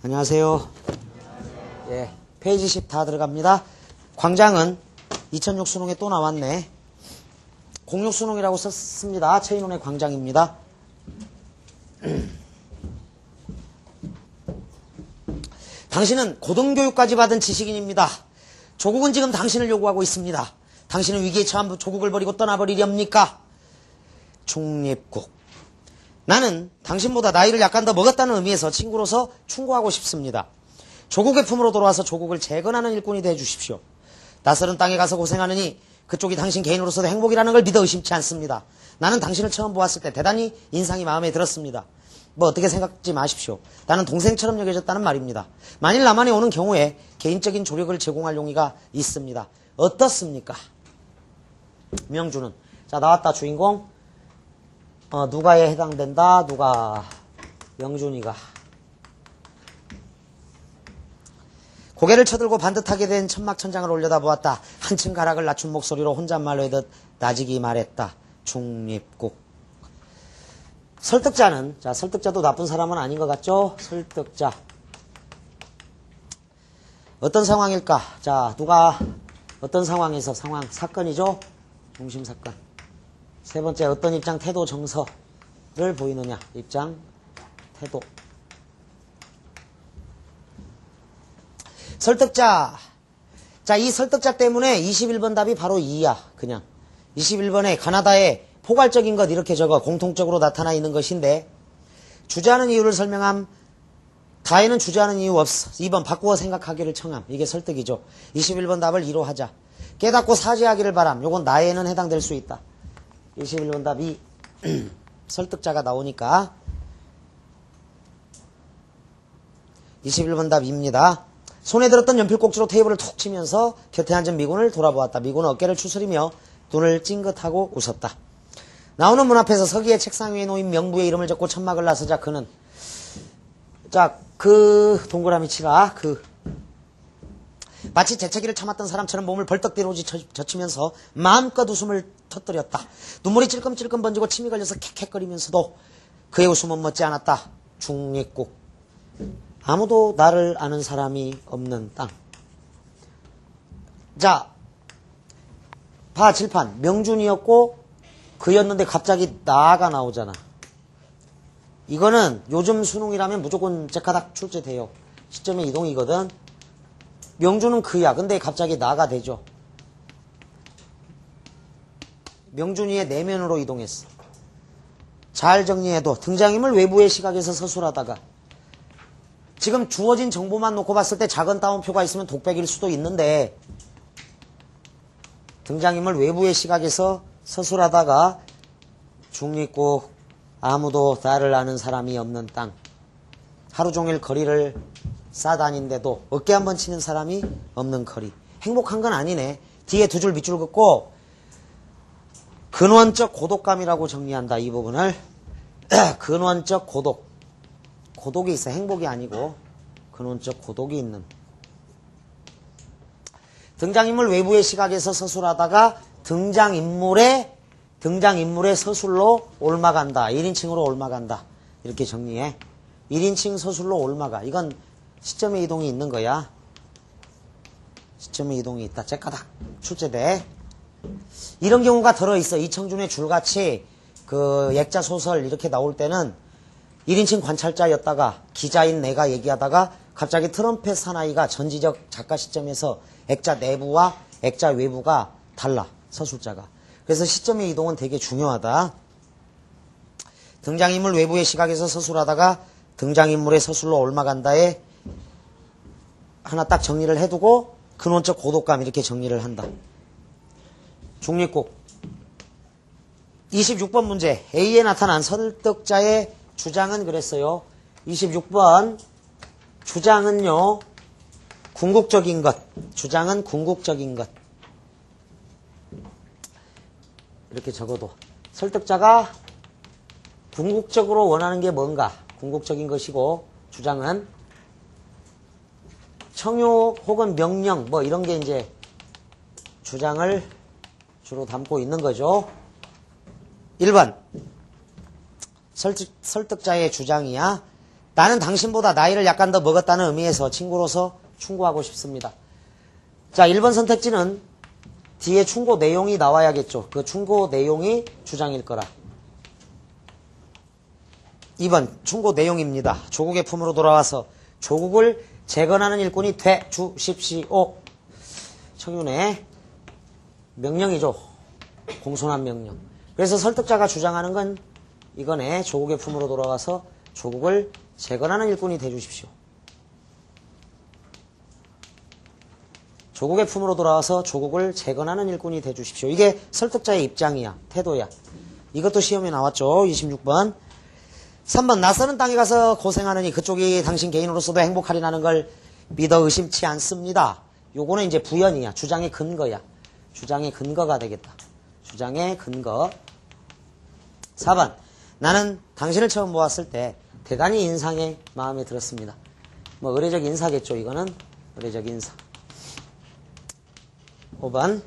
안녕하세요. 예, 페이지 10 다 들어갑니다. 광장은 2006 수능에 또 나왔네. 06 수능이라고 썼습니다. 최인훈의 광장입니다. 당신은 고등교육까지 받은 지식인입니다. 조국은 지금 당신을 요구하고 있습니다. 당신은 위기에 처한 조국을 버리고 떠나버리렵니까? 중립국. 나는 당신보다 나이를 약간 더 먹었다는 의미에서 친구로서 충고하고 싶습니다. 조국의 품으로 돌아와서 조국을 재건하는 일꾼이 되어 주십시오. 낯설은 땅에 가서 고생하느니 그쪽이 당신 개인으로서도 행복이라는 걸 믿어 의심치 않습니다. 나는 당신을 처음 보았을 때 대단히 인상이 마음에 들었습니다. 뭐 어떻게 생각지 마십시오. 나는 동생처럼 여겨졌다는 말입니다. 만일 남한에 오는 경우에 개인적인 조력을 제공할 용의가 있습니다. 어떻습니까? 명주는. 자, 나왔다. 주인공. 누가에 해당된다. 누가? 명준이가. 고개를 쳐들고 반듯하게 된 천막천장을 올려다보았다. 한층 가락을 낮춘 목소리로 혼잣말로 하듯 나직이 말했다. 중립국. 설득자는, 자, 설득자도 나쁜 사람은 아닌 것 같죠? 설득자. 어떤 상황일까? 자, 누가 어떤 상황에서 사건이죠? 중심사건. 세 번째, 어떤 입장, 태도, 정서를 보이느냐. 입장, 태도. 설득자. 자, 이 설득자 때문에 21번 답이 바로 2야. 그냥. 21번에 가나다의 포괄적인 것 이렇게 적어 공통적으로 나타나 있는 것인데 주저하는 이유를 설명함. 다에는 주저하는 이유 없어. 2번 바꾸어 생각하기를 청함. 이게 설득이죠. 21번 답을 2로 하자. 깨닫고 사죄하기를 바람. 요건 나에는 해당될 수 있다. 21번 답이 설득자가 나오니까 21번 답입니다. 손에 들었던 연필꼭지로 테이블을 툭 치면서 곁에 앉은 미군을 돌아보았다. 미군은 어깨를 추스리며 눈을 찡긋하고 웃었다. 나오는 문 앞에서 서기의 책상 위에 놓인 명부의 이름을 적고 천막을 나서자 그는 자, 동그라미 치라. 마치 재채기를 참았던 사람처럼 몸을 벌떡 뒤로 젖히면서 마음껏 웃음을 터뜨렸다. 눈물이 찔끔찔끔 번지고 침이 걸려서 캑캑거리면서도 그의 웃음은 멋지 않았다. 중립국. 아무도 나를 아는 사람이 없는 땅. 자, 봐, 칠판. 명준이었고 그였는데 갑자기 나가 나오잖아. 이거는 요즘 수능이라면 무조건 제카닥 출제돼요. 시점의 이동이거든. 명준은 그야. 근데 갑자기 나가 되죠. 명준이의 내면으로 이동했어. 잘 정리해도 등장인물 외부의 시각에서 서술하다가 지금 주어진 정보만 놓고 봤을 때 작은 따옴표가 있으면 독백일 수도 있는데 등장인물 외부의 시각에서 서술하다가 중립국, 아무도 나를 아는 사람이 없는 땅. 하루 종일 거리를 싸다닌데도 어깨 한번 치는 사람이 없는 거리. 행복한 건 아니네. 뒤에 두 줄 밑줄 긋고 근원적 고독감이라고 정리한다. 이 부분을. 근원적 고독. 고독이 있어. 행복이 아니고 근원적 고독이 있는. 등장인물 외부의 시각에서 서술하다가 등장인물의 서술로 옮아간다. 1인칭으로 옮아간다. 이렇게 정리해. 1인칭 서술로 옮아가. 이건 시점의 이동이 있는 거야. 시점의 이동이 있다. 째까닥 출제돼. 이런 경우가 들어있어. 이청준의 줄같이 액자 소설 이렇게 나올 때는 1인칭 관찰자였다가 기자인 내가 얘기하다가 갑자기 트럼펫 사나이가 전지적 작가 시점에서 액자 내부와 액자 외부가 달라. 서술자가. 그래서 시점의 이동은 되게 중요하다. 등장인물 외부의 시각에서 서술하다가 등장인물의 서술로 옮아간다에 하나 딱 정리를 해두고 근원적 고독감 이렇게 정리를 한다. 중립국. 26번 문제. A에 나타난 설득자의 주장은 그랬어요. 26번 주장은요. 궁극적인 것. 주장은 궁극적인 것. 이렇게 적어도 설득자가 궁극적으로 원하는 게 뭔가. 궁극적인 것이고 주장은 청요 혹은 명령 뭐 이런 게 이제 주장을 주로 담고 있는 거죠. 1번 설득자의 주장이야. 나는 당신보다 나이를 약간 더 먹었다는 의미에서 친구로서 충고하고 싶습니다. 자, 1번 선택지는 뒤에 충고 내용이 나와야겠죠. 그 충고 내용이 주장일 거라. 2번 충고 내용입니다. 조국의 품으로 돌아와서 조국을 재건하는 일꾼이 돼 주십시오. 청윤의 명령이죠. 공손한 명령. 그래서 설득자가 주장하는 건 이거네. 조국의 품으로 돌아와서 조국을 재건하는 일꾼이 돼 주십시오. 조국의 품으로 돌아와서 조국을 재건하는 일꾼이 돼 주십시오. 이게 설득자의 입장이야. 태도야. 이것도 시험에 나왔죠. 26번. 3번 낯서는 땅에 가서 고생하느니 그쪽이 당신 개인으로서도 행복하리라는 걸 믿어 의심치 않습니다. 요거는 이제 부연이야. 주장의 근거야. 주장의 근거가 되겠다. 주장의 근거. 4번 나는 당신을 처음 보았을 때 대단히 인상에 마음에 들었습니다. 뭐 의례적 인사겠죠. 이거는 의례적 인사. 5번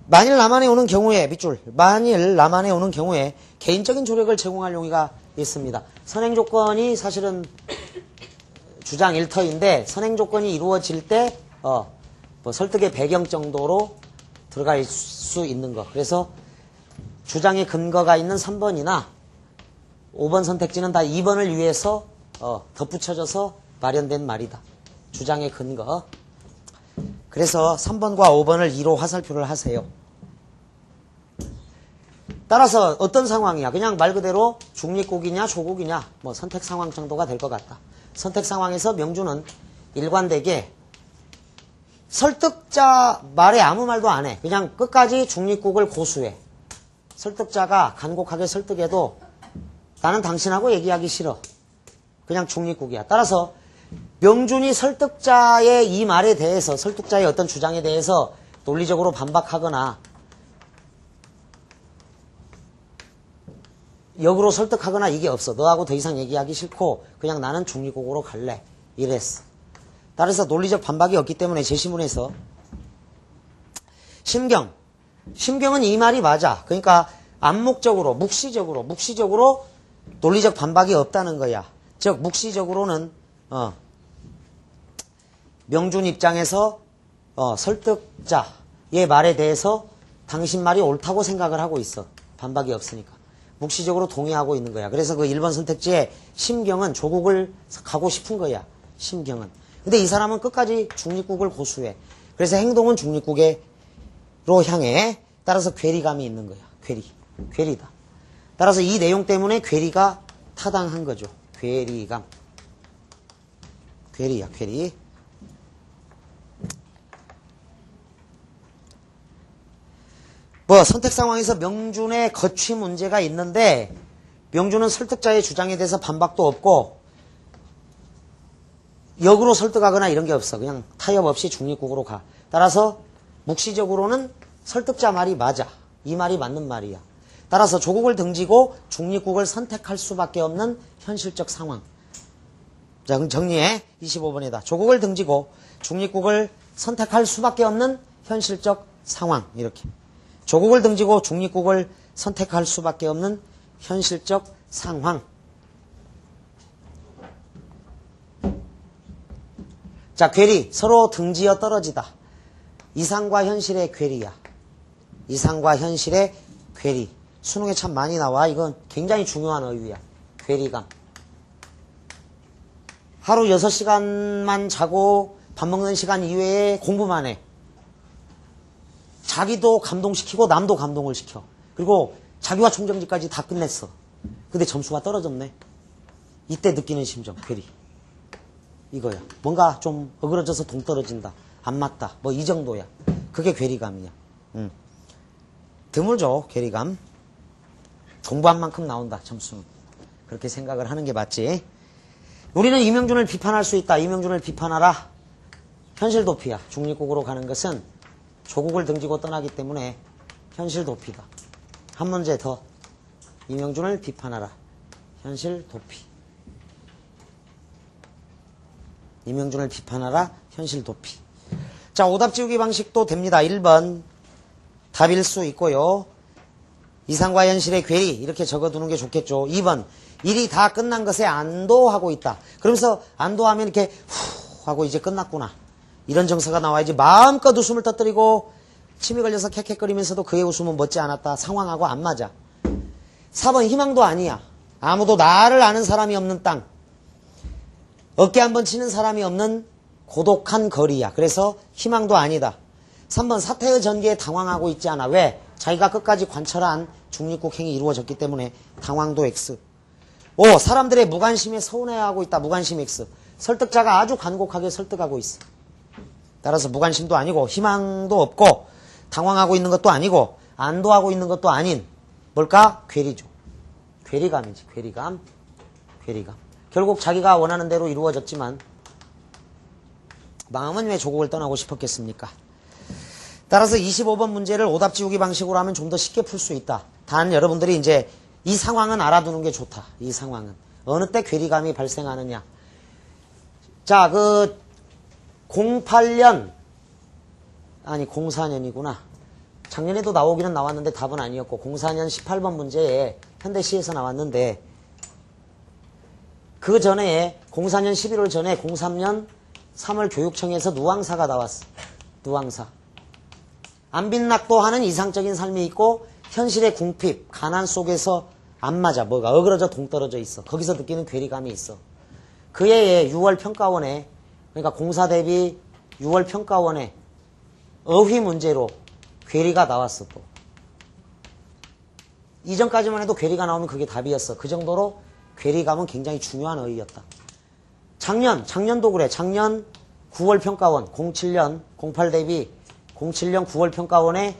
만일 남한에 오는 경우에 밑줄 만일 남한에 오는 경우에 개인적인 조력을 제공할 용의가 있습니다. 선행 조건이 사실은 주장 일터인데 선행 조건이 이루어질 때 뭐 설득의 배경 정도로 들어갈 수 있는 거. 그래서 주장의 근거가 있는 3번이나 5번 선택지는 다 2번을 위해서 덧붙여져서 마련된 말이다. 주장의 근거. 그래서 3번과 5번을 2로 화살표를 하세요. 따라서 어떤 상황이야? 그냥 말 그대로 중립국이냐 조국이냐 뭐 선택 상황 정도가 될 것 같다. 선택 상황에서 명주는 일관되게 설득자 말에 아무 말도 안 해. 그냥 끝까지 중립국을 고수해. 설득자가 간곡하게 설득해도 나는 당신하고 얘기하기 싫어. 그냥 중립국이야. 따라서 명준이 설득자의 이 말에 대해서 설득자의 어떤 주장에 대해서 논리적으로 반박하거나 역으로 설득하거나 이게 없어. 너하고 더 이상 얘기하기 싫고 그냥 나는 중립국으로 갈래. 이랬어. 따라서 논리적 반박이 없기 때문에 제시문에서 심경은 이 말이 맞아. 그러니까 암묵적으로 묵시적으로 논리적 반박이 없다는 거야. 즉 묵시적으로는 명준 입장에서 설득자의 말에 대해서 당신 말이 옳다고 생각을 하고 있어. 반박이 없으니까. 묵시적으로 동의하고 있는 거야. 그래서 그 1번 선택지에 심경은 조국을 가고 싶은 거야. 심경은. 근데 이 사람은 끝까지 중립국을 고수해. 그래서 행동은 중립국으로 향해. 따라서 괴리감이 있는 거야. 괴리다. 따라서 이 내용 때문에 괴리가 타당한 거죠. 괴리감. 괴리야, 괴리. 뭐 선택 상황에서 명준의 거취 문제가 있는데 명준은 설득자의 주장에 대해서 반박도 없고 역으로 설득하거나 이런 게 없어. 그냥 타협 없이 중립국으로 가. 따라서 묵시적으로는 설득자 말이 맞아. 이 말이 맞는 말이야. 따라서 조국을 등지고 중립국을 선택할 수밖에 없는 현실적 상황. 자, 그럼 정리해. 25번에다. 조국을 등지고 중립국을 선택할 수밖에 없는 현실적 상황. 이렇게. 조국을 등지고 중립국을 선택할 수밖에 없는 현실적 상황. 자, 괴리. 서로 등지어 떨어지다. 이상과 현실의 괴리야. 이상과 현실의 괴리. 수능에 참 많이 나와. 이건 굉장히 중요한 어휘야. 괴리감. 하루 6시간만 자고 밥 먹는 시간 이외에 공부만 해. 자기도 감동시키고 남도 감동을 시켜. 그리고 자기와 총정지까지 다 끝냈어. 근데 점수가 떨어졌네. 이때 느끼는 심정, 괴리. 이거야. 뭔가 좀 어그러져서 동떨어진다. 안 맞다. 뭐 이 정도야. 그게 괴리감이야. 드물죠, 괴리감. 공부한 만큼 나온다, 점수는. 그렇게 생각을 하는 게 맞지. 우리는 이명준을 비판할 수 있다. 이명준을 비판하라. 현실 도피야. 중립국으로 가는 것은 조국을 등지고 떠나기 때문에 현실 도피다. 한 문제 더. 이명준을 비판하라. 현실 도피. 이명준을 비판하라. 현실 도피. 자, 오답 지우기 방식도 됩니다. 1번 답일 수 있고요. 이상과 현실의 괴리 이렇게 적어두는 게 좋겠죠. 2번 일이 다 끝난 것에 안도하고 있다. 그러면서 안도하면 이렇게 후 하고 이제 끝났구나. 이런 정서가 나와야지. 마음껏 웃음을 터뜨리고 침이 걸려서 캑캑거리면서도 그의 웃음은 멋지 않았다. 상황하고 안 맞아. 4번 희망도 아니야. 아무도 나를 아는 사람이 없는 땅. 어깨 한번 치는 사람이 없는 고독한 거리야. 그래서 희망도 아니다. 3번 사태의 전개에 당황하고 있지 않아. 왜? 자기가 끝까지 관철한 중립국 행위 이루어졌기 때문에 당황도 X. 5. 사람들의 무관심에 서운해하고 있다. 무관심 X. 설득자가 아주 간곡하게 설득하고 있어. 따라서 무관심도 아니고 희망도 없고 당황하고 있는 것도 아니고 안도하고 있는 것도 아닌 뭘까? 괴리죠. 괴리감이지. 괴리감. 결국 자기가 원하는 대로 이루어졌지만 마음은 왜 조국을 떠나고 싶었겠습니까? 따라서 25번 문제를 오답 지우기 방식으로 하면 좀 더 쉽게 풀 수 있다. 단 여러분들이 이제 이 상황은 알아두는 게 좋다. 이 상황은. 어느 때 괴리감이 발생하느냐. 자, 04년이구나. 작년에도 나오기는 나왔는데 답은 아니었고 04년 18번 문제에 현대시에서 나왔는데 그 전에 04년 11월 전에 03년 3월 교육청에서 누앙사가 나왔어. 누앙사. 안 빗낙도하는 이상적인 삶이 있고 현실의 궁핍, 가난 속에서 안 맞아. 뭐가 어그러져 동떨어져 있어. 거기서 느끼는 괴리감이 있어. 그 해에 6월 평가원에 그러니까 공사 대비 6월 평가원에 어휘 문제로 괴리가 나왔어. 또. 이전까지만 해도 괴리가 나오면 그게 답이었어. 그 정도로 괴리감은 굉장히 중요한 어휘였다. 작년도 그래. 작년 9월 평가원 07년 08 대비 07년 9월 평가원에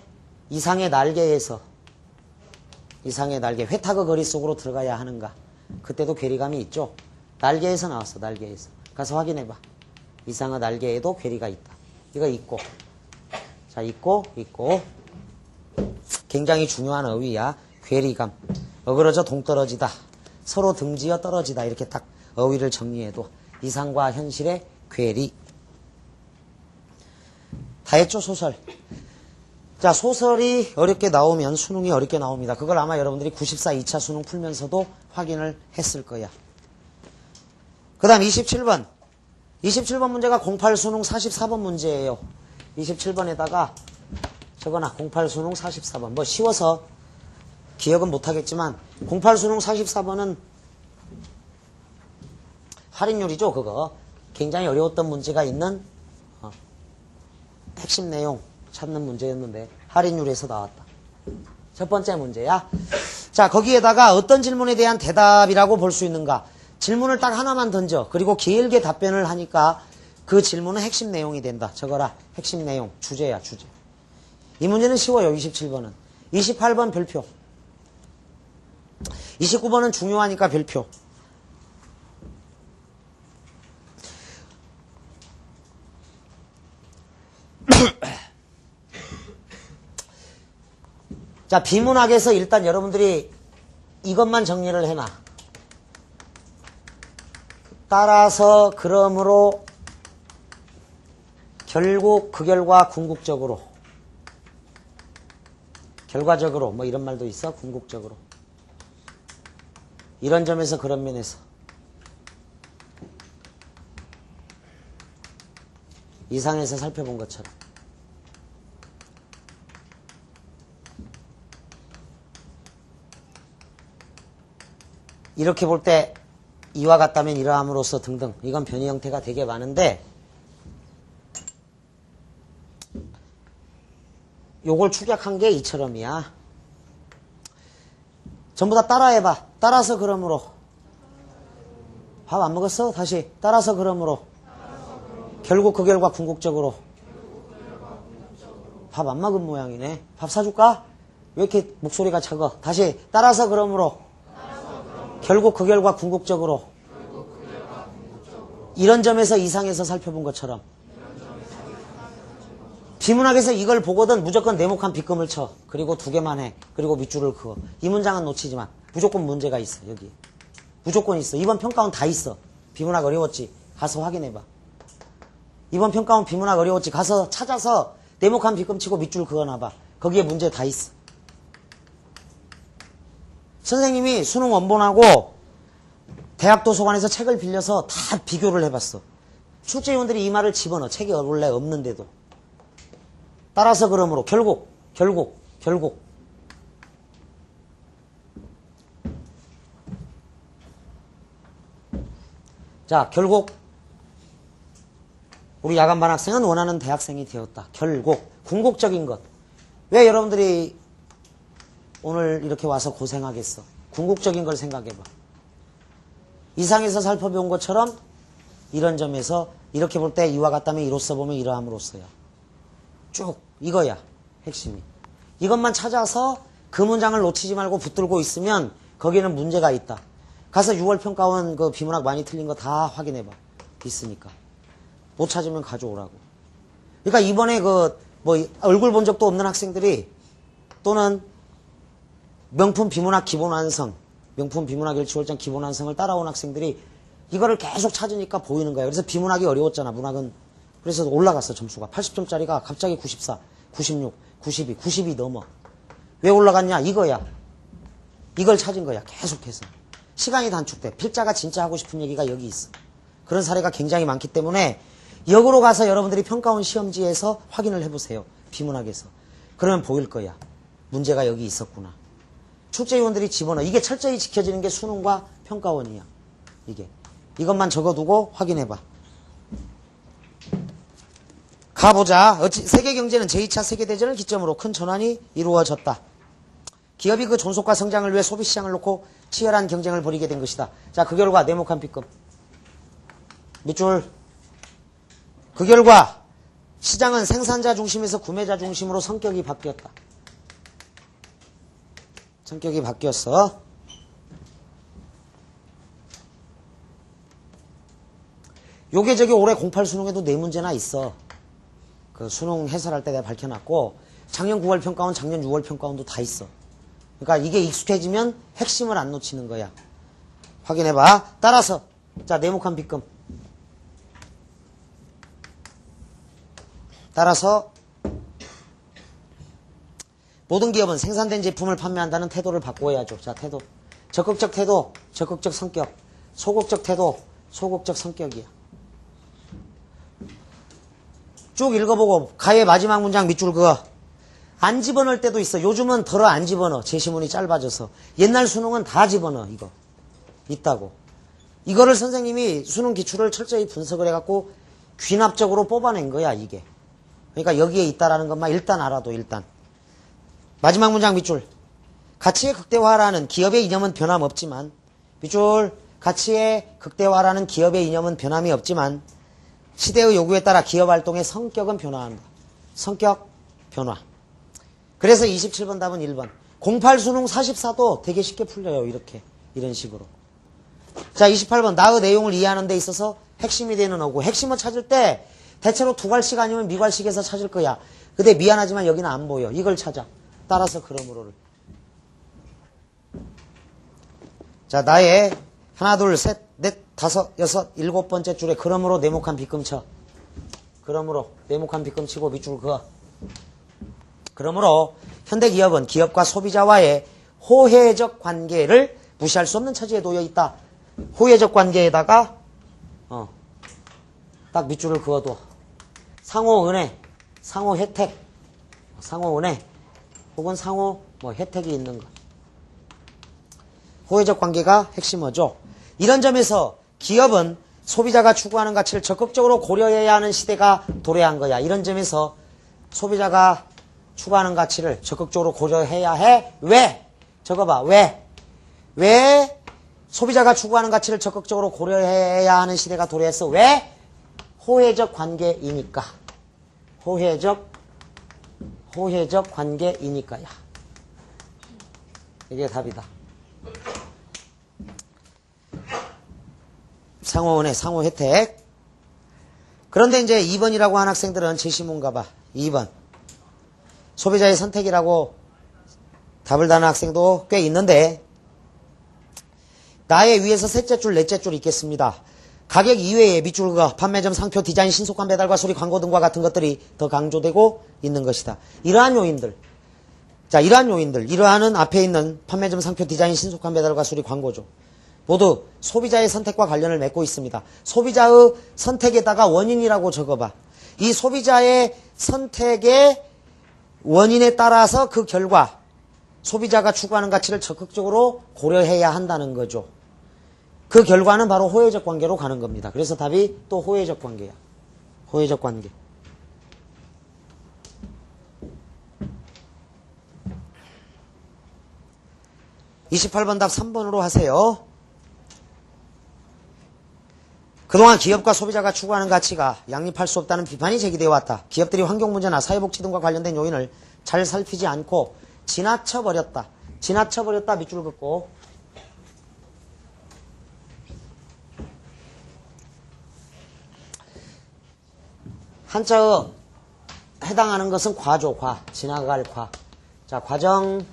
이상의 날개에서 이상의 날개 회타그 거리 속으로 들어가야 하는가. 그때도 괴리감이 있죠. 날개에서 나왔어. 날개에서. 가서 확인해봐. 이상의 날개에도 괴리가 있다. 이거 있고. 자, 있고. 굉장히 중요한 어휘야. 괴리감. 어그러져 동떨어지다. 서로 등지어 떨어지다. 이렇게 딱 어휘를 정리해도 이상과 현실의 괴리. 다 했죠, 소설. 자, 소설이 어렵게 나오면 수능이 어렵게 나옵니다. 그걸 아마 여러분들이 94 2차 수능 풀면서도 확인을 했을 거야. 그 다음 27번. 27번 문제가 08 수능 44번 문제예요. 27번에다가 적어놔. 08 수능 44번. 뭐 쉬워서 기억은 못하겠지만 08 수능 44번은 할인율이죠. 그거. 굉장히 어려웠던 문제가 있는 핵심 내용 찾는 문제였는데 할인율에서 나왔다. 첫 번째 문제야. 자, 거기에다가 어떤 질문에 대한 대답이라고 볼 수 있는가. 질문을 딱 하나만 던져. 그리고 길게 답변을 하니까 그 질문은 핵심 내용이 된다. 적어라. 핵심 내용. 주제야, 주제. 이 문제는 쉬워요. 27번은. 28번 별표. 29번은 중요하니까 별표. 자, 비문학에서 일단 여러분들이 이것만 정리를 해놔. 따라서 그러므로 결국 그 결과 궁극적으로 결과적으로 뭐 이런 말도 있어. 궁극적으로 이런 점에서 그런 면에서 이상에서 살펴본 것처럼 이렇게 볼 때 이와 같다면 이러함으로써 등등 이건 변이 형태가 되게 많은데 요걸 축약한 게 이처럼이야. 전부 다 따라해봐. 따라서 그러므로 밥 안 먹었어? 다시 따라서 그러므로 결국 그 결과 궁극적으로 밥 안 먹은 모양이네. 밥 사줄까? 왜 이렇게 목소리가 작아? 다시 따라서 그러므로 결국 그 결과 궁극적으로 이런 점에서 이상에서 살펴본 것처럼 비문학에서 이걸 보거든 무조건 네모칸 빗금을 쳐. 그리고 두 개만 해. 그리고 밑줄을 그어. 이 문장은 놓치지 마. 무조건 문제가 있어. 여기. 무조건 있어. 이번 평가원 다 있어. 비문학 어려웠지? 가서 확인해봐. 이번 평가원 비문학 어려웠지? 가서 찾아서 네모칸 빗금 치고 밑줄 그어놔봐. 거기에 문제 다 있어. 선생님이 수능 원본하고 대학 도서관에서 책을 빌려서 다 비교를 해봤어. 출제위원들이 이 말을 집어넣어. 책이 원래 없는데도. 따라서 그러므로 결국 자, 결국 우리 야간반 학생은 원하는 대학생이 되었다. 결국 궁극적인 것. 왜 여러분들이 오늘 이렇게 와서 고생하겠어? 궁극적인 걸 생각해봐. 이상에서 살펴본 것처럼 이런 점에서 이렇게 볼 때 이와 같다면 이로써 보면 이러함으로써야. 쭉 이거야 핵심이. 이것만 찾아서 그 문장을 놓치지 말고 붙들고 있으면 거기에는 문제가 있다. 가서 6월 평가원 그 비문학 많이 틀린 거 다 확인해봐. 있으니까. 못 찾으면 가져오라고. 그러니까 이번에 그 뭐 얼굴 본 적도 없는 학생들이 또는 명품 비문학 기본 완성, 명품 비문학 일치월장 기본 완성을 따라온 학생들이 이거를 계속 찾으니까 보이는 거예요. 그래서 비문학이 어려웠잖아. 문학은. 그래서 올라갔어. 점수가. 80점짜리가 갑자기 94, 96, 92, 90이 넘어. 왜 올라갔냐? 이거야. 이걸 찾은 거야. 계속해서. 시간이 단축돼. 필자가 진짜 하고 싶은 얘기가 여기 있어. 그런 사례가 굉장히 많기 때문에 역으로 가서 여러분들이 평가원 시험지에서 확인을 해보세요. 비문학에서. 그러면 보일 거야. 문제가 여기 있었구나. 출제위원들이 집어넣어. 이게 철저히 지켜지는 게 수능과 평가원이야. 이게. 이것만 적어두고 확인해봐. 가보자. 세계경제는 제2차 세계대전을 기점으로 큰 전환이 이루어졌다. 기업이 그 존속과 성장을 위해 소비시장을 놓고 치열한 경쟁을 벌이게 된 것이다. 자, 그 결과 네모칸 B급. 밑줄. 그 결과 시장은 생산자 중심에서 구매자 중심으로 성격이 바뀌었다. 성격이 바뀌었어. 요게 저기 올해 08 수능에도 4문제나 있어. 그 수능 해설할 때 내가 밝혀놨고 작년 9월 평가원, 작년 6월 평가원도 다 있어. 그러니까 이게 익숙해지면 핵심을 안 놓치는 거야. 확인해봐. 따라서 자, 네모칸 B급. 따라서 모든 기업은 생산된 제품을 판매한다는 태도를 바꿔야죠. 자, 태도. 적극적 태도, 적극적 성격. 소극적 태도, 소극적 성격이야. 쭉 읽어보고 가의 마지막 문장 밑줄 그어. 안 집어넣을 때도 있어. 요즘은 덜어 안 집어넣어. 제시문이 짧아져서. 옛날 수능은 다 집어넣어. 이거. 있다고. 이거를 선생님이 수능 기출을 철저히 분석을 해갖고 귀납적으로 뽑아낸 거야. 이게. 그러니까 여기에 있다라는 것만 일단 알아도 일단. 마지막 문장 밑줄. 가치의 극대화라는 기업의 이념은 변함없지만 밑줄. 가치의 극대화라는 기업의 이념은 변함이 없지만 시대의 요구에 따라 기업 활동의 성격은 변화한다. 성격 변화. 그래서 27번 답은 1번. 08 수능 44도 되게 쉽게 풀려요. 이렇게. 이런 식으로. 자, 28번. 나의 내용을 이해하는 데 있어서 핵심이 되는 어구. 핵심을 찾을 때 대체로 두괄식 아니면 미괄식에서 찾을 거야. 근데 미안하지만 여기는 안 보여. 이걸 찾아. 따라서 그러므로를. 자, 나의 하나, 둘, 셋, 넷, 다섯, 여섯, 일곱 번째 줄에 그러므로 네모칸 B끔 쳐. 그러므로 네모칸 B끔 치고 밑줄 그어. 그러므로 현대기업은 기업과 소비자와의 호혜적 관계를 무시할 수 없는 처지에 놓여 있다. 호혜적 관계에다가 딱 밑줄을 그어둬. 상호 은혜, 상호 혜택, 상호 은혜 혹은 상호 혜택이 있는 것. 호혜적 관계가 핵심어죠. 이런 점에서 기업은 소비자가 추구하는 가치를 적극적으로 고려해야 하는 시대가 도래한 거야. 이런 점에서 소비자가 추구하는 가치를 적극적으로 고려해야 해. 왜? 적어봐. 왜 소비자가 추구하는 가치를 적극적으로 고려해야 하는 시대가 도래했어? 왜? 호혜적 관계이니까. 호혜적 관계이니까야. 이게 답이다. 상호은혜, 상호 혜택. 그런데 이제 2번이라고 한 학생들은 제시문가 봐. 2번. 소비자의 선택이라고 답을 다는 학생도 꽤 있는데 나의 위에서 셋째 줄, 넷째 줄 있겠습니다. 가격 이외에 밑줄 그어 판매점, 상표, 디자인, 신속한 배달과 수리, 광고 등과 같은 것들이 더 강조되고 있는 것이다. 이러한 요인들. 자, 이러한 요인들, 이러한은 앞에 있는 판매점 상표 디자인 신속한 배달과 수리 광고죠. 모두 소비자의 선택과 관련을 맺고 있습니다. 소비자의 선택에다가 원인이라고 적어봐. 이 소비자의 선택의 원인에 따라서 그 결과 소비자가 추구하는 가치를 적극적으로 고려해야 한다는 거죠. 그 결과는 바로 호혜적 관계로 가는 겁니다. 그래서 답이 또 호혜적 관계야. 호혜적 관계. 28번 답 3번으로 하세요. 그동안 기업과 소비자가 추구하는 가치가 양립할 수 없다는 비판이 제기되어 왔다. 기업들이 환경 문제나 사회복지 등과 관련된 요인을 잘 살피지 않고 지나쳐버렸다. 지나쳐버렸다 밑줄 긋고 한자어 해당하는 것은 과죠. 과. 지나갈 과. 자, 과정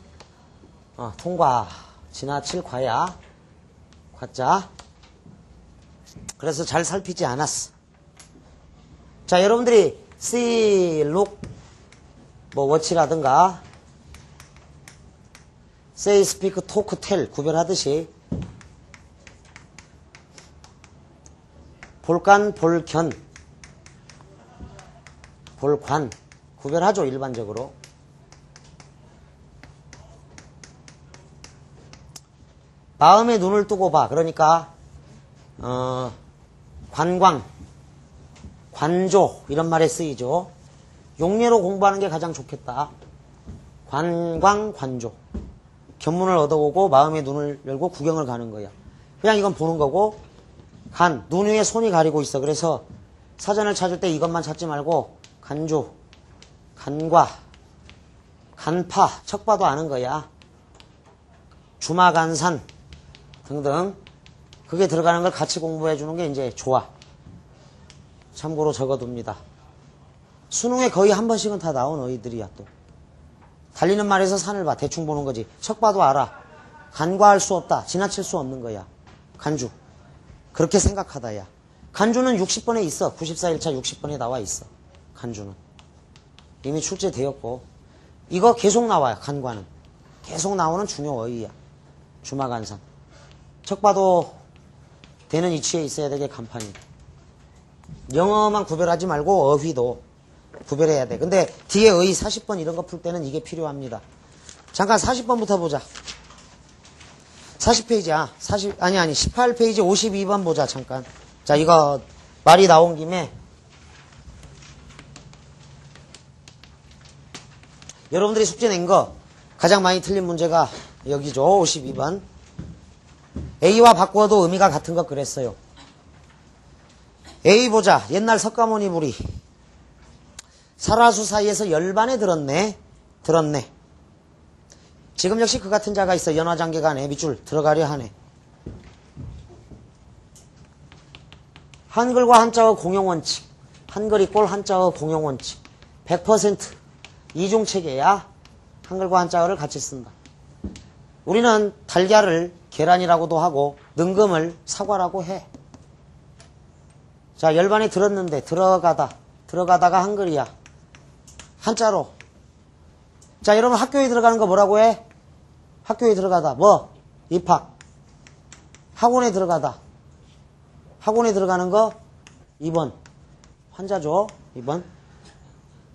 통과. 지나칠 과야. 과자. 그래서 잘 살피지 않았어. 자, 여러분들이 see, look, watch라든가 say, speak, talk, tell 구별하듯이 볼간, 볼견, 볼관 구별하죠. 일반적으로. 마음에 눈을 뜨고 봐. 그러니까 관광, 관조 이런 말에 쓰이죠. 용례로 공부하는 게 가장 좋겠다. 관광, 관조. 견문을 얻어오고 마음의 눈을 열고 구경을 가는 거야. 그냥 이건 보는 거고 간, 눈 위에 손이 가리고 있어. 그래서 사전을 찾을 때 이것만 찾지 말고 간조, 간과, 간파, 척 봐도 아는 거야. 주마간산 등등 그게 들어가는 걸 같이 공부해 주는 게 이제 좋아. 참고로 적어둡니다. 수능에 거의 한 번씩은 다 나온 어휘들이야 또. 달리는 말에서 산을 봐. 대충 보는 거지. 척 봐도 알아. 간과할 수 없다. 지나칠 수 없는 거야. 간주. 그렇게 생각하다 야. 간주는 60번에 있어. 94일차 60번에 나와 있어. 간주는. 이미 출제되었고. 이거 계속 나와요. 간과는. 계속 나오는 중요 어휘야. 주마간산. 척 봐도 되는 위치에 있어야 되게 간판이. 영어만 구별하지 말고 어휘도 구별해야 돼. 근데 뒤에 어휘 40번 이런 거 풀 때는 이게 필요합니다. 잠깐 40번부터 보자. 40페이지야. 18페이지 52번 보자. 잠깐. 자, 이거 말이 나온 김에 여러분들이 숙제 낸 거 가장 많이 틀린 문제가 여기죠. 52번. A와 바꾸어도 의미가 같은 것 그랬어요. A 보자. 옛날 석가모니 부리. 사라수 사이에서 열반에 들었네. 들었네. 지금 역시 그 같은 자가 있어. 연화장계간에 밑줄 들어가려 하네. 한글과 한자어 공용원칙. 한글이 꼴 한자어 공용원칙. 100% 이중체계야. 한글과 한자어를 같이 쓴다. 우리는 달걀을 계란이라고도 하고 능금을 사과라고 해. 자, 열반에 들었는데 들어가다가 한글이야. 한자로. 자, 여러분 학교에 들어가는 거 뭐라고 해? 학교에 들어가다 뭐? 입학. 학원에 들어가다. 학원에 들어가는 거 2번. 환자죠. 2번.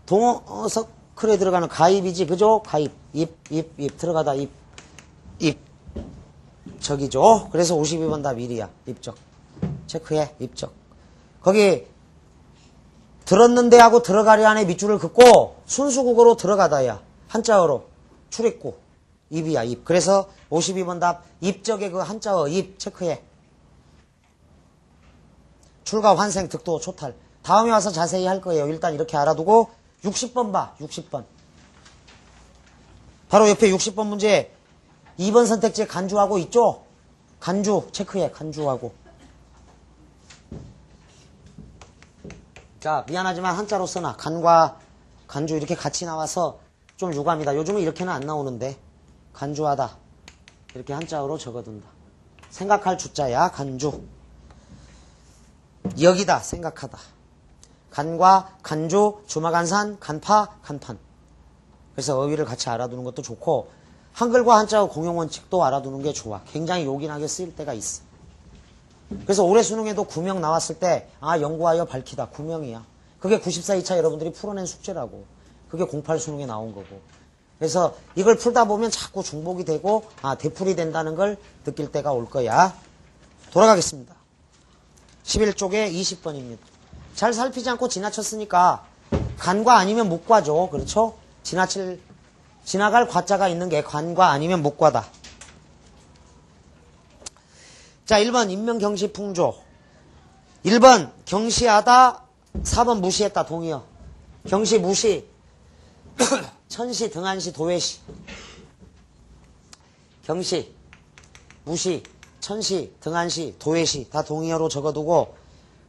동어서클에 들어가는 가입이지. 그죠? 가입. 입. 들어가다 입. 저기죠. 그래서 52번 답 1이야. 입적. 체크해. 입적. 거기 들었는데 하고 들어가려 안에 밑줄을 긋고 순수국어로 들어가다야. 한자어로 출입구. 입이야. 입. 그래서 52번 답 입적의 그 한자어 입 체크해. 출가 환생 득도 초탈. 다음에 와서 자세히 할 거예요. 일단 이렇게 알아두고 60번 봐. 60번. 바로 옆에 60번 문제 2번 선택지에 간주하고 있죠? 간주 체크해. 간주하고. 자, 미안하지만 한자로 써놔. 간과 간주 이렇게 같이 나와서 좀 유감이다. 요즘은 이렇게는 안 나오는데 간주하다 이렇게 한자어로 적어둔다. 생각할 주자야. 간주. 여기다 생각하다. 간과 간주 주마간산 간파 간판. 그래서 어휘를 같이 알아두는 것도 좋고 한글과 한자어 공용원칙도 알아두는 게 좋아. 굉장히 요긴하게 쓰일 때가 있어. 그래서 올해 수능에도 구명 나왔을 때 연구하여 밝히다 구명이야. 그게 94, 2차 여러분들이 풀어낸 숙제라고. 그게 08 수능에 나온 거고. 그래서 이걸 풀다 보면 자꾸 중복이 되고 되풀이 된다는 걸 느낄 때가 올 거야. 돌아가겠습니다. 11쪽에 20번입니다. 잘 살피지 않고 지나쳤으니까 간과 아니면 묵과죠. 그렇죠? 지나갈 과자가 있는 게 관과 아니면 묵과다. 자, 1번 인명경시 풍조. 1번 경시하다, 4번 무시했다. 동의어. 경시, 무시, 천시, 등한시, 도외시. 경시, 무시, 천시, 등한시, 도외시 다 동의어로 적어두고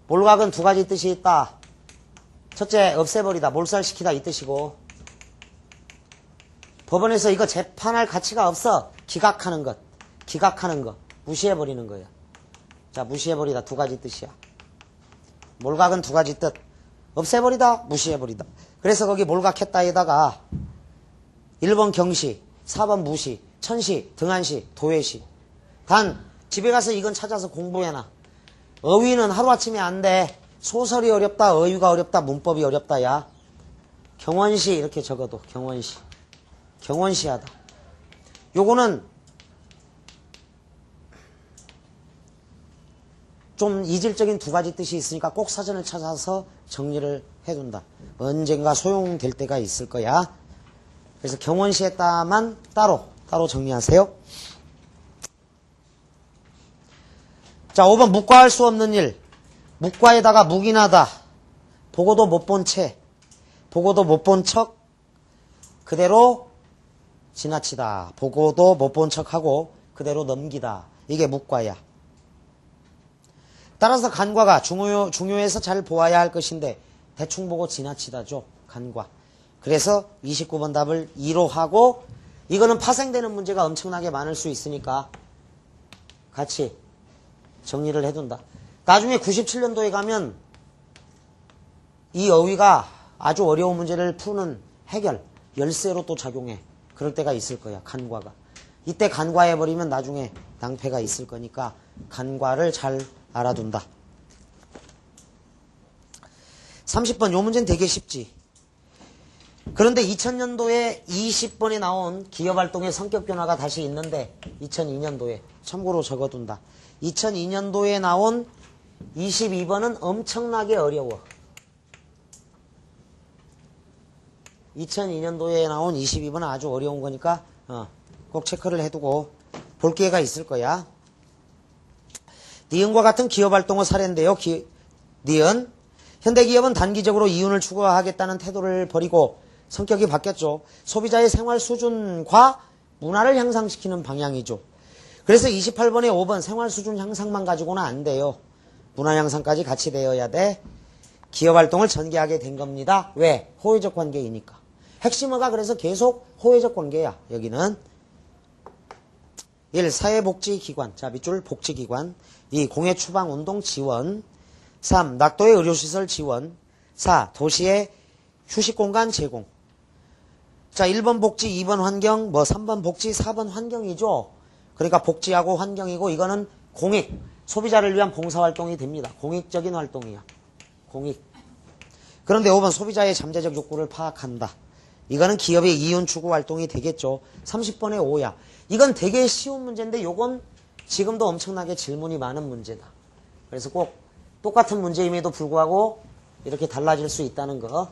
몰각은 두 가지 뜻이 있다. 첫째, 없애버리다, 몰살시키다 이 뜻이고 법원에서 이거 재판할 가치가 없어. 기각하는 것. 무시해버리는 거야. 자, 무시해버리다 두 가지 뜻이야. 몰각은 두 가지 뜻. 없애버리다, 무시해버리다. 그래서 거기 몰각했다에다가 1번 경시, 4번 무시, 천시, 등한시, 도외시. 단 집에 가서 이건 찾아서 공부해놔. 어휘는 하루아침에 안 돼. 소설이 어렵다, 어휘가 어렵다, 문법이 어렵다. 야, 경원시 이렇게 적어도 경원시하다. 요거는 좀 이질적인 두 가지 뜻이 있으니까 꼭 사전을 찾아서 정리를 해둔다. 언젠가 소용될 때가 있을 거야. 그래서 경원시했다만 따로 정리하세요. 자, 5번 묵과할 수 없는 일. 묵과에다가 묵인하다. 보고도 못 본 채. 보고도 못 본 척. 그대로 지나치다. 보고도 못 본 척하고 그대로 넘기다. 이게 묵과야. 따라서 간과가 중요해서 잘 보아야 할 것인데 대충 보고 지나치다죠. 간과. 그래서 29번 답을 2로 하고 이거는 파생되는 문제가 엄청나게 많을 수 있으니까 같이 정리를 해둔다. 나중에 97년도에 가면 이 어휘가 아주 어려운 문제를 푸는 해결, 열쇠로 또 작용해. 그럴 때가 있을 거야. 간과가. 이때 간과해버리면 나중에 낭패가 있을 거니까 간과를 잘 알아둔다. 30번 요 문제는 되게 쉽지. 그런데 2000년도에 20번에 나온 기업활동의 성격 변화가 다시 있는데 2002년도에 참고로 적어둔다. 2002년도에 나온 22번은 엄청나게 어려워. 2002년도에 나온 22번은 아주 어려운 거니까 꼭 체크를 해두고 볼 기회가 있을 거야. 니은과 같은 기업활동의 사례인데요. 니은. 현대기업은 단기적으로 이윤을 추구하겠다는 태도를 버리고 성격이 바뀌었죠. 소비자의 생활 수준과 문화를 향상시키는 방향이죠. 그래서 28번에 5번 생활 수준 향상만 가지고는 안 돼요. 문화 향상까지 같이 되어야 돼. 기업활동을 전개하게 된 겁니다. 왜? 호혜적 관계이니까. 핵심어가 그래서 계속 호혜적 관계야. 여기는 1. 사회복지기관. 자, 밑줄 복지기관. 2. 공해추방운동 지원. 3. 낙도의 의료시설 지원. 4. 도시의 휴식공간 제공. 자, 1번 복지, 2번 환경, 3번 복지, 4번 환경이죠. 그러니까 복지하고 환경이고 이거는 공익, 소비자를 위한 봉사활동이 됩니다. 공익적인 활동이야. 공익. 그런데 5번 소비자의 잠재적 욕구를 파악한다. 이거는 기업의 이윤 추구 활동이 되겠죠. 30번에 5야. 이건 되게 쉬운 문제인데 요건 지금도 엄청나게 질문이 많은 문제다. 그래서 꼭 똑같은 문제임에도 불구하고 이렇게 달라질 수 있다는 거.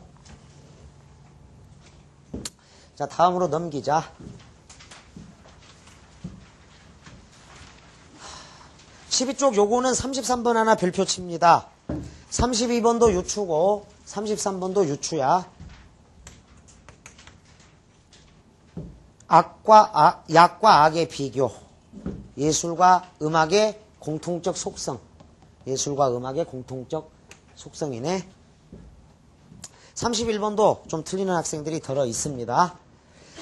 자, 다음으로 넘기자. 12쪽 요거는 33번 하나 별표 칩니다. 32번도 유추고 33번도 유추야. 약과 악의 비교. 예술과 음악의 공통적 속성. 예술과 음악의 공통적 속성이네. 31번도 좀 틀리는 학생들이 들어 있습니다.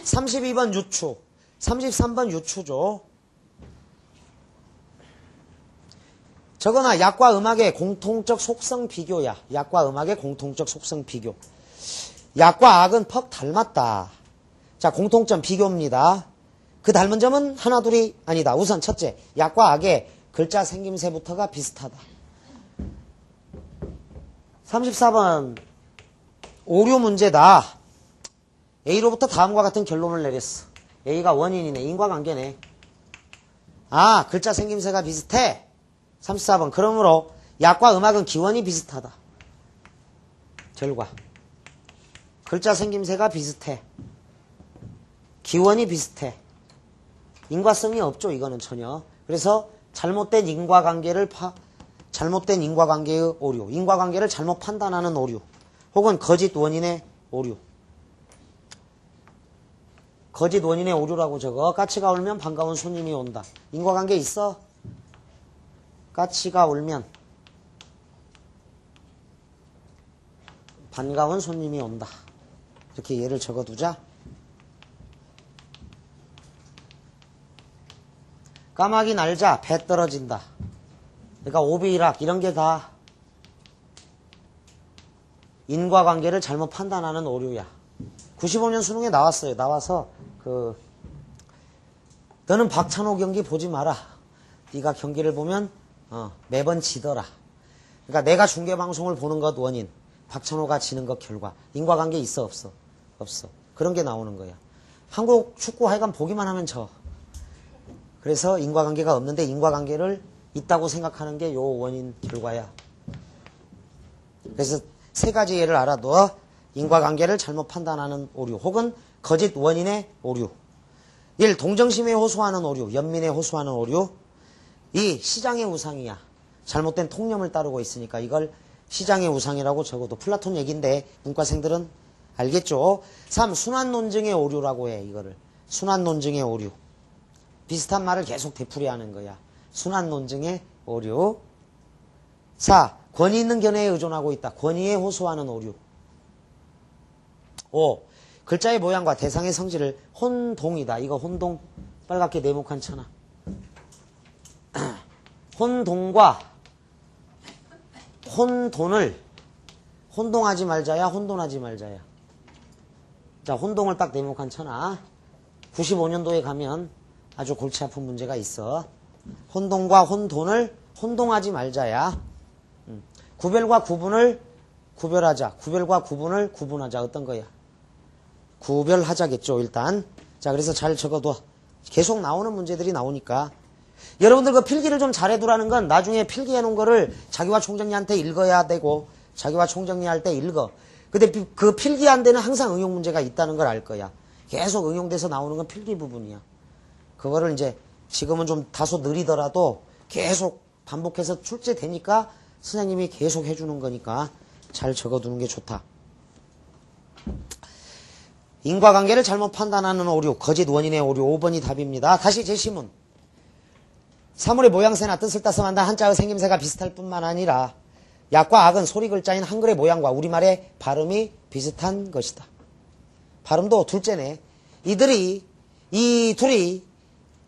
32번 유추. 33번 유추죠. 저거나 약과 음악의 공통적 속성 비교야. 약과 음악의 공통적 속성 비교. 약과 악은 퍽 닮았다. 자, 공통점 비교입니다. 그 닮은 점은 하나 둘이 아니다. 우선 첫째, 약과 악의 글자 생김새부터가 비슷하다. 34번 오류 문제다. A로부터 다음과 같은 결론을 내렸어. A가 원인이네. 인과관계네. 아, 글자 생김새가 비슷해. 34번 그러므로 약과 음악은 기원이 비슷하다. 결과 글자 생김새가 비슷해. 기원이 비슷해. 인과성이 없죠. 이거는 전혀. 그래서 잘못된 인과관계의 오류, 인과관계를 잘못 판단하는 오류, 혹은 거짓 원인의 오류. 거짓 원인의 오류라고 적어. 까치가 울면 반가운 손님이 온다. 인과관계 있어? 까치가 울면 반가운 손님이 온다. 이렇게 예를 적어두자. 까마귀 날자 배 떨어진다. 그러니까 오비락 이런 게 다 인과관계를 잘못 판단하는 오류야. 95년 수능에 나왔어요. 나와서 너는 박찬호 경기 보지 마라. 네가 경기를 보면 매번 지더라. 그러니까 내가 중계방송을 보는 것 원인, 박찬호가 지는 것 결과. 인과관계 있어 없어? 없어. 그런 게 나오는 거야. 한국 축구 하여간 보기만 하면 져. 그래서 인과관계가 없는데 인과관계를 있다고 생각하는 게 요 원인 결과야. 그래서 세 가지 예를 알아둬. 인과관계를 잘못 판단하는 오류, 혹은 거짓 원인의 오류. 1. 동정심에 호소하는 오류, 연민에 호소하는 오류. 2. 시장의 우상이야. 잘못된 통념을 따르고 있으니까 이걸 시장의 우상이라고 적어도 플라톤 얘기인데 문과생들은 알겠죠. 3. 순환 논증의 오류라고 해. 이거를 순환 논증의 오류. 비슷한 말을 계속 되풀이하는 거야. 순환 논증의 오류. 4. 권위 있는 견해에 의존하고 있다. 권위에 호소하는 오류. 5. 글자의 모양과 대상의 성질을 혼동이다. 이거 혼동 빨갛게 네모칸 쳐놔. 혼동과 혼돈을 혼동하지 말자야, 혼돈하지 말자야. 자, 혼동을 딱 네모칸 쳐놔. 95년도에 가면 아주 골치 아픈 문제가 있어. 혼동과 혼돈을 혼동하지 말자야. 구별과 구분을 구별하자. 구별과 구분을 구분하자. 어떤 거야? 구별하자겠죠, 일단. 자, 그래서 잘 적어둬. 계속 나오는 문제들이 나오니까. 여러분들 그 필기를 좀 잘해두라는 건 나중에 필기해 놓은 거를 자기와 총정리한테 읽어야 되고, 자기와 총정리할 때 읽어. 근데 그 필기한 데는 항상 응용 문제가 있다는 걸 알 거야. 계속 응용돼서 나오는 건 필기 부분이야. 그거를 이제 지금은 좀 다소 느리더라도 계속 반복해서 출제되니까 선생님이 계속 해주는 거니까 잘 적어두는 게 좋다. 인과관계를 잘못 판단하는 오류, 거짓 원인의 오류. 5번이 답입니다. 다시 제시문. 사물의 모양새나 뜻을 따서 만든 한자의 생김새가 비슷할 뿐만 아니라 약과 악은 소리 글자인 한글의 모양과 우리말의 발음이 비슷한 것이다. 발음도 둘째네. 이 둘이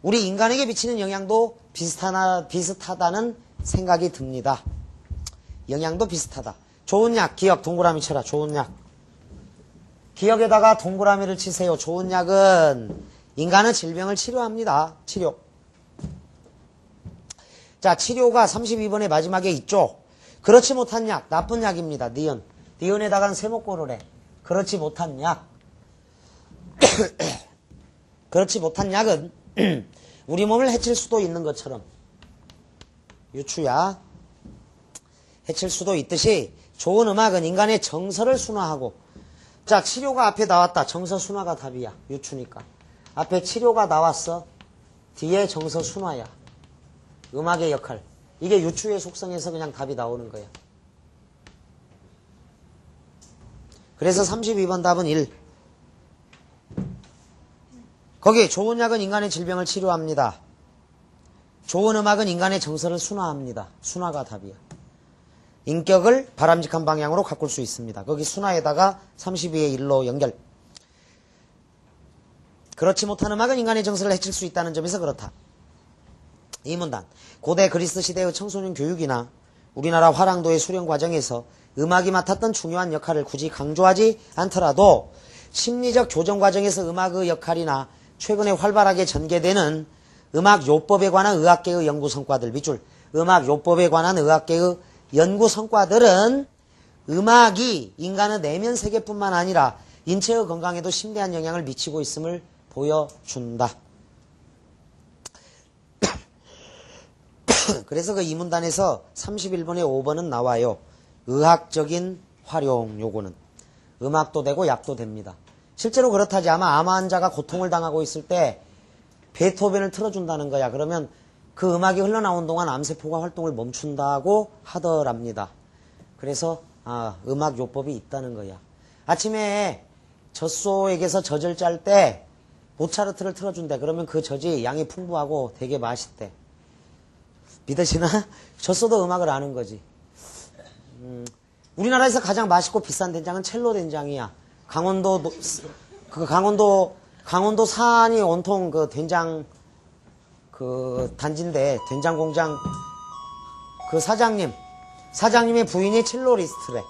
우리 인간에게 미치는 영향도 비슷하다는 생각이 듭니다. 영향도 비슷하다. 좋은 약, 기억, 동그라미 쳐라. 좋은 약. 기억에다가 동그라미를 치세요. 좋은 약은 인간은 질병을 치료합니다. 치료. 자, 치료가 32번의 마지막에 있죠. 그렇지 못한 약, 나쁜 약입니다. 니은. 니은에다가는 세모꼴을 해. 그렇지 못한 약. 그렇지 못한 약은 우리 몸을 해칠 수도 있는 것처럼 유추야. 해칠 수도 있듯이 좋은 음악은 인간의 정서를 순화하고. 자, 치료가 앞에 나왔다. 정서 순화가 답이야. 유추니까. 앞에 치료가 나왔어. 뒤에 정서 순화야. 음악의 역할. 이게 유추의 속성에서 그냥 답이 나오는 거야. 그래서 32번 답은 1. 거기 좋은 약은 인간의 질병을 치료합니다. 좋은 음악은 인간의 정서를 순화합니다. 순화가 답이야. 인격을 바람직한 방향으로 가꿀 수 있습니다. 거기 순화에다가 32의 1로 연결. 그렇지 못한 음악은 인간의 정서를 해칠 수 있다는 점에서 그렇다. 이 문단. 고대 그리스 시대의 청소년 교육이나 우리나라 화랑도의 수련 과정에서 음악이 맡았던 중요한 역할을 굳이 강조하지 않더라도 심리적 조정 과정에서 음악의 역할이나 최근에 활발하게 전개되는 음악 요법에 관한 의학계의 연구 성과들, 밑줄 음악 요법에 관한 의학계의 연구 성과들은 음악이 인간의 내면 세계뿐만 아니라 인체의 건강에도 심대한 영향을 미치고 있음을 보여준다. 그래서 그 이 문단에서 31번에 5번은 나와요. 의학적인 활용 요거는 음악도 되고 약도 됩니다. 실제로 그렇다지 아마 암 환자가 고통을 당하고 있을 때 베토벤을 틀어준다는 거야. 그러면 그 음악이 흘러나온 동안 암세포가 활동을 멈춘다고 하더랍니다. 그래서 음악 요법이 있다는 거야. 아침에 젖소에게서 젖을 짤 때 모차르트를 틀어준대. 그러면 그 젖이 양이 풍부하고 되게 맛있대. 믿으시나? 젖소도 음악을 아는 거지. 우리나라에서 가장 맛있고 비싼 된장은 첼로 된장이야. 강원도 산이 온통 그 된장 그 단지인데 된장 공장 그 사장님의 부인이 첼로리스트래.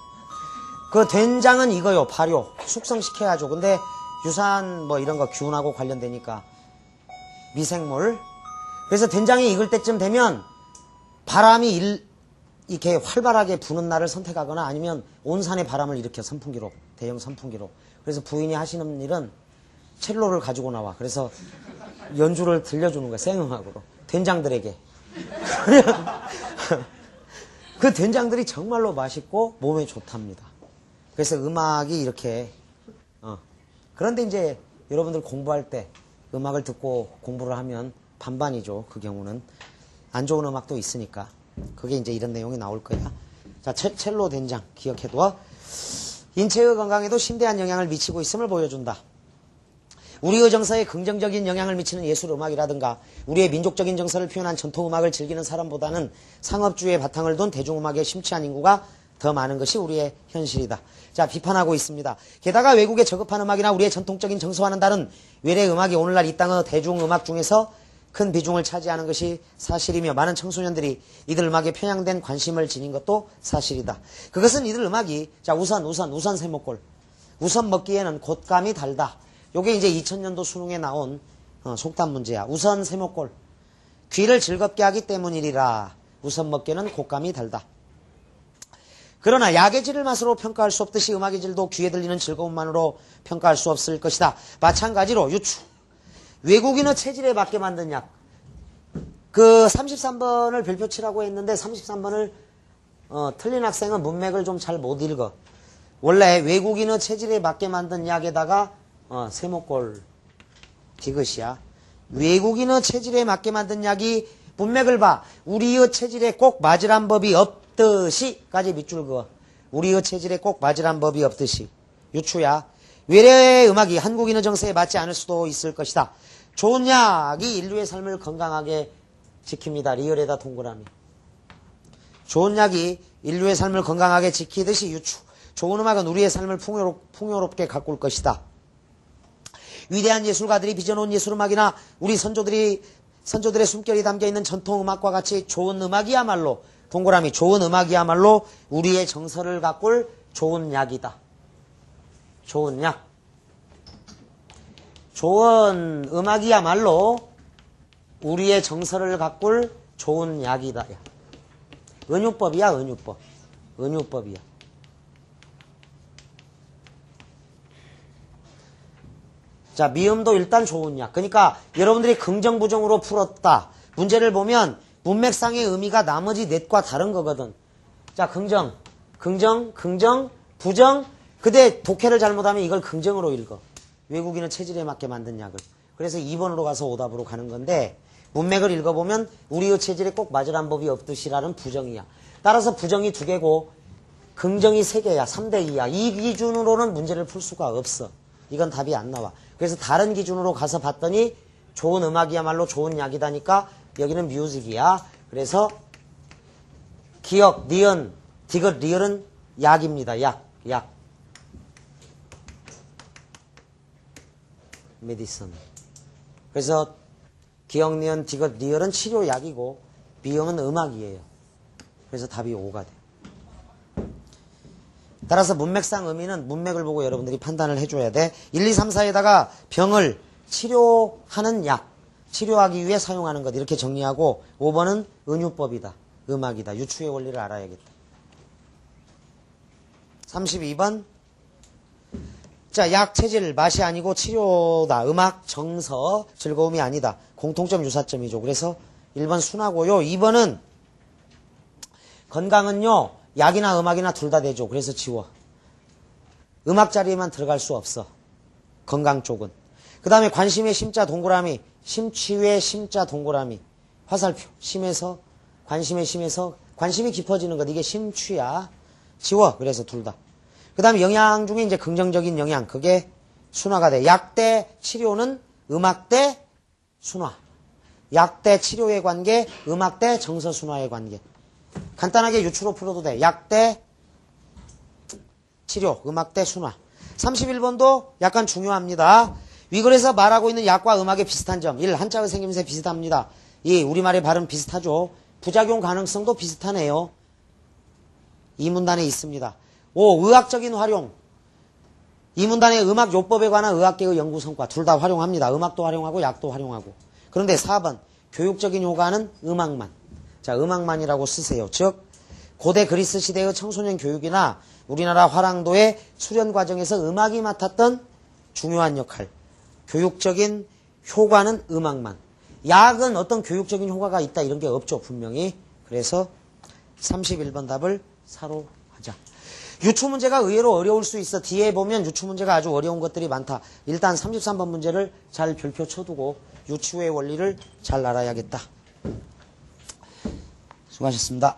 그 된장은 이거요. 발효 숙성시켜야죠. 근데 유산 뭐 이런 거 균하고 관련되니까 미생물. 그래서 된장이 익을 때쯤 되면 바람이 이렇게 활발하게 부는 날을 선택하거나 아니면 온 산에 바람을 일으켜 선풍기로, 대형 선풍기로. 그래서 부인이 하시는 일은 첼로를 가지고 나와. 그래서 연주를 들려주는 거야. 생음악으로. 된장들에게. 그 된장들이 정말로 맛있고 몸에 좋답니다. 그래서 음악이 이렇게 그런데 이제 여러분들 공부할 때 음악을 듣고 공부를 하면 반반이죠. 그 경우는 안 좋은 음악도 있으니까 그게 이제 이런 내용이 나올 거야. 자, 첼로 된장 기억해둬. 인체의 건강에도 심대한 영향을 미치고 있음을 보여준다. 우리의 정서에 긍정적인 영향을 미치는 예술 음악이라든가 우리의 민족적인 정서를 표현한 전통 음악을 즐기는 사람보다는 상업주의의 바탕을 둔 대중음악에 심취한 인구가 더 많은 것이 우리의 현실이다. 자, 비판하고 있습니다. 게다가 외국의 저급한 음악이나 우리의 전통적인 정서와는 다른 외래 음악이 오늘날 이 땅의 대중음악 중에서 큰 비중을 차지하는 것이 사실이며 많은 청소년들이 이들 음악에 편향된 관심을 지닌 것도 사실이다. 그것은 이들 음악이 자 우선 세모꼴 우선 먹기에는 곶감이 달다. 요게 이제 2000년도 수능에 나온 속담 문제야. 우선 세모꼴 귀를 즐겁게 하기 때문이리라. 우선 먹기에는 곶감이 달다. 그러나 약의 질을 맛으로 평가할 수 없듯이 음악의 질도 귀에 들리는 즐거움만으로 평가할 수 없을 것이다. 마찬가지로 유추 외국인의 체질에 맞게 만든 약. 그 33번을 별표치라고 했는데 33번을 틀린 학생은 문맥을 좀 잘 못 읽어. 원래 외국인의 체질에 맞게 만든 약에다가 세모꼴 디귿이야. 외국인의 체질에 맞게 만든 약이 문맥을 봐. 우리의 체질에 꼭 맞으란 법이 없듯이까지 밑줄 그어. 우리의 체질에 꼭 맞으란 법이 없듯이. 유추야. 외래의 음악이 한국인의 정서에 맞지 않을 수도 있을 것이다. 좋은 약이 인류의 삶을 건강하게 지킵니다. 리얼에다 동그라미. 좋은 약이 인류의 삶을 건강하게 지키듯이 유추. 좋은 음악은 우리의 삶을 풍요롭게 가꿀 것이다. 위대한 예술가들이 빚어놓은 예술음악이나 우리 선조들의 숨결이 담겨있는 전통음악과 같이 좋은 음악이야말로 동그라미 좋은 음악이야말로 우리의 정서를 가꿀 좋은 약이다. 좋은 약. 좋은 음악이야말로 우리의 정서를 가꿀 좋은 약이다. 은유법이야, 은유법. 은유법이야. 자, 미음도 일단 좋은 약. 그러니까 여러분들이 긍정, 부정으로 풀었다. 문제를 보면 문맥상의 의미가 나머지 넷과 다른 거거든. 자, 긍정, 부정. 근데 독해를 잘못하면 이걸 긍정으로 읽어. 외국인의 체질에 맞게 만든 약을. 그래서 2번으로 가서 오답으로 가는 건데 문맥을 읽어보면 우리의 체질에 꼭 맞으란 법이 없듯이라는 부정이야. 따라서 부정이 2개고 긍정이 3개야. 3대2야. 이 기준으로는 문제를 풀 수가 없어. 이건 답이 안 나와. 그래서 다른 기준으로 가서 봤더니 좋은 음악이야말로 좋은 약이다니까 여기는 뮤직이야. 그래서 기억, 니은, 디귿, 리을은 약입니다. 약. 메디슨. 그래서 기억, 니은, 디귿, 리을은 치료약이고 미음은 음악이에요. 그래서 답이 5가 돼. 따라서 문맥상 의미는 문맥을 보고 여러분들이 판단을 해줘야 돼. 1, 2, 3, 4에다가 병을 치료하는 약, 치료하기 위해 사용하는 것 이렇게 정리하고 5번은 은유법이다. 음악이다. 유추의 원리를 알아야겠다. 32번 자, 약, 체질, 맛이 아니고 치료다. 음악, 정서, 즐거움이 아니다. 공통점, 유사점이죠. 그래서 1번 순하고요. 2번은 건강은요. 약이나 음악이나 둘 다 되죠. 그래서 지워. 음악 자리에만 들어갈 수 없어. 건강 쪽은. 그 다음에 관심의 심자 동그라미, 심취의 심자 동그라미, 화살표, 심에서, 관심의 심에서, 관심이 깊어지는 것, 이게 심취야. 지워. 그래서 둘 다. 그 다음에 영양 중에 이제 긍정적인 영양, 그게 순화가 돼. 약 대 치료는 음악 대 순화. 약 대 치료의 관계, 음악 대 정서 순화의 관계. 간단하게 유추로 풀어도 돼. 약 대 치료, 음악 대 순화. 31번도 약간 중요합니다. 위글에서 말하고 있는 약과 음악의 비슷한 점. 1. 한자의 생김새 비슷합니다. 2. 우리말의 발음 비슷하죠. 부작용 가능성도 비슷하네요. 이 문단에 있습니다. 5. 의학적인 활용. 이 문단의 음악 요법에 관한 의학계의 연구 성과 둘 다 활용합니다. 음악도 활용하고 약도 활용하고. 그런데 4번 교육적인 효과는 음악만. 자, 음악만이라고 쓰세요. 즉 고대 그리스 시대의 청소년 교육이나 우리나라 화랑도의 수련 과정에서 음악이 맡았던 중요한 역할. 교육적인 효과는 음악만. 약은 어떤 교육적인 효과가 있다 이런 게 없죠. 분명히. 그래서 31번 답을 사로 하자. 유추 문제가 의외로 어려울 수 있어. 뒤에 보면 유추 문제가 아주 어려운 것들이 많다. 일단 33번 문제를 잘 별표 쳐두고 유추의 원리를 잘 알아야겠다. 수고하셨습니다.